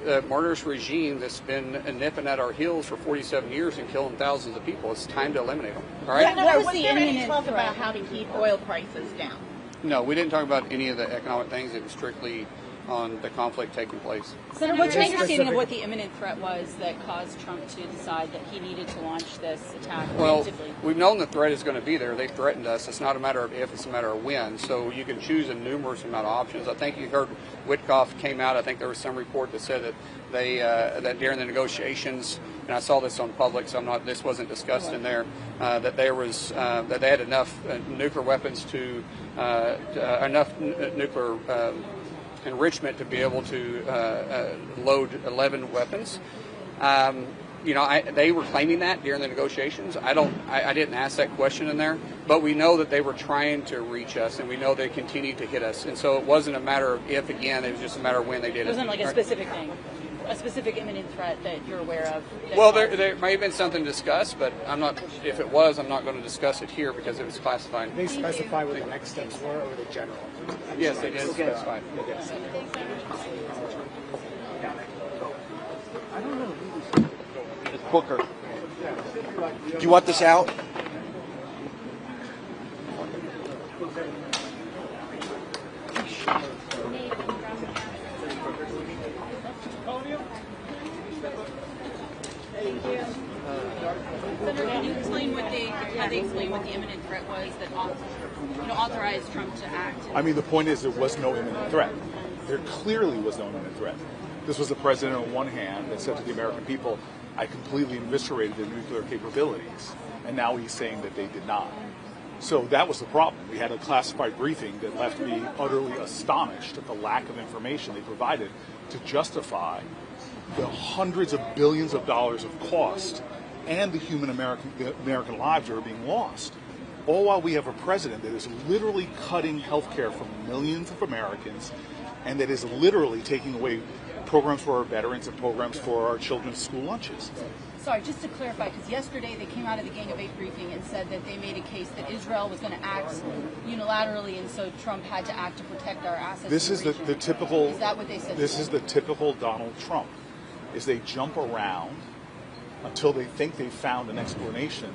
a murderous regime that's been nipping at our heels for 47 years and killing thousands of people. It's time to eliminate them. All right? Was there any talk about how to keep oil prices down? No, we didn't talk about any of the economic things. It was strictly on the conflict taking place. Senator, what's your understanding of what the imminent threat was that caused Trump to decide that he needed to launch this attack Well, preemptively? we've known the threat is going to be there. They've threatened us. It's not a matter of if, it's a matter of when. So you can choose a numerous amount of options. I think you heard Witkoff came out. I think there was some report that said that they that during the negotiations, and I saw this on public, so I'm not. This wasn't discussed in there. That there was that they had enough nuclear weapons to enough nuclear enrichment to be able to load 11 weapons. They were claiming that during the negotiations. I didn't ask that question in there, but we know that they were trying to reach us, and we know they continued to hit us. And so it wasn't a matter of if, again, it was just a matter of when they did it. It wasn't like a specific thing, a specific imminent threat that you're aware of? Well, there may have been something discussed, but I'm not. If it was, I'm not going to discuss it here because it was classified. Did they specify what the next steps were, or the general? Yes, they did specify. I don't know. Booker. Do you want this out? Senator, can you explain how they explain what the imminent threat was that authorized Trump to act? I mean, the point is there was no imminent threat. There clearly was no imminent threat. This was the president on one hand that said to the American people, I completely eviscerated their nuclear capabilities, and now he's saying that they did not. So that was the problem. We had a classified briefing that left me utterly astonished at the lack of information they provided to justify the hundreds of billions of dollars of cost and the American lives that are being lost. All while we have a president that is literally cutting health care from millions of Americans and that is literally taking away programs for our veterans and programs for our children's school lunches. Sorry, just to clarify, because yesterday they came out of the Gang of Eight briefing and said that they made a case that Israel was going to act unilaterally, and so Trump had to act to protect our assets. This is the typical. Is that what they said? This is the typical Donald Trump. Is they jump around until they think they've found an explanation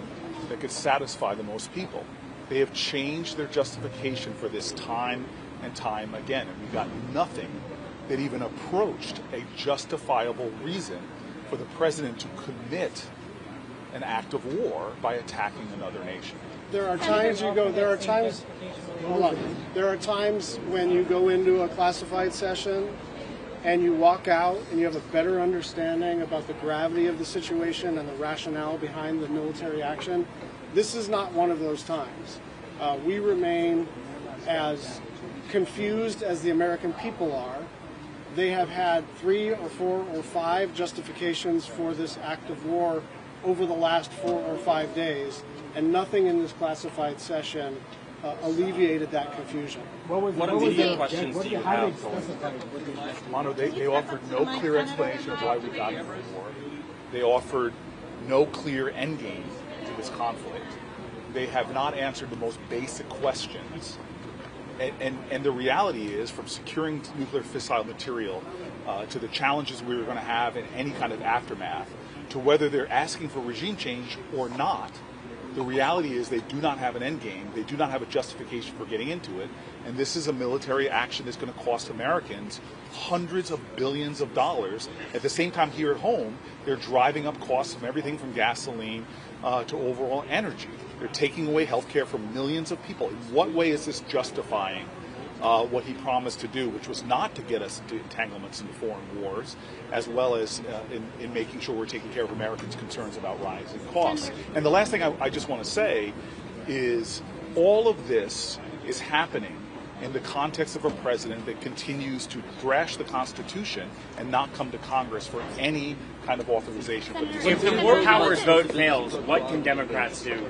that could satisfy the most people. They have changed their justification for this time and time again, and we got nothing that even approached a justifiable reason for the president to commit an act of war by attacking another nation. There are times there are times when you go into a classified session and you walk out and you have a better understanding about the gravity of the situation and the rationale behind the military action. This is not one of those times. We remain as confused as the American people are. They have had 3 or 4 or 5 justifications for this act of war over the last 4 or 5 days, and nothing in this classified session alleviated that confusion. What immediate questions do you have? Mono, they offered no clear explanation of why we got into the war. They offered no clear endgame to this conflict. They have not answered the most basic questions. And the reality is, from securing nuclear fissile material to the challenges we were going to have in any kind of aftermath, to whether they're asking for regime change or not, the reality is they do not have an end game. They do not have a justification for getting into it. And this is a military action that's going to cost Americans hundreds of billions of dollars. At the same time, here at home, they're driving up costs from everything from gasoline to overall energy. They're taking away health care from millions of people. In what way is this justifying what he promised to do, which was not to get us into entanglements into foreign wars, as well as in making sure we're taking care of Americans' concerns about rising costs? And the last thing I just want to say is all of this is happening in the context of a president that continues to thrash the Constitution and not come to Congress for any kind of authorization for these. If the War Powers vote fails, what can Democrats do?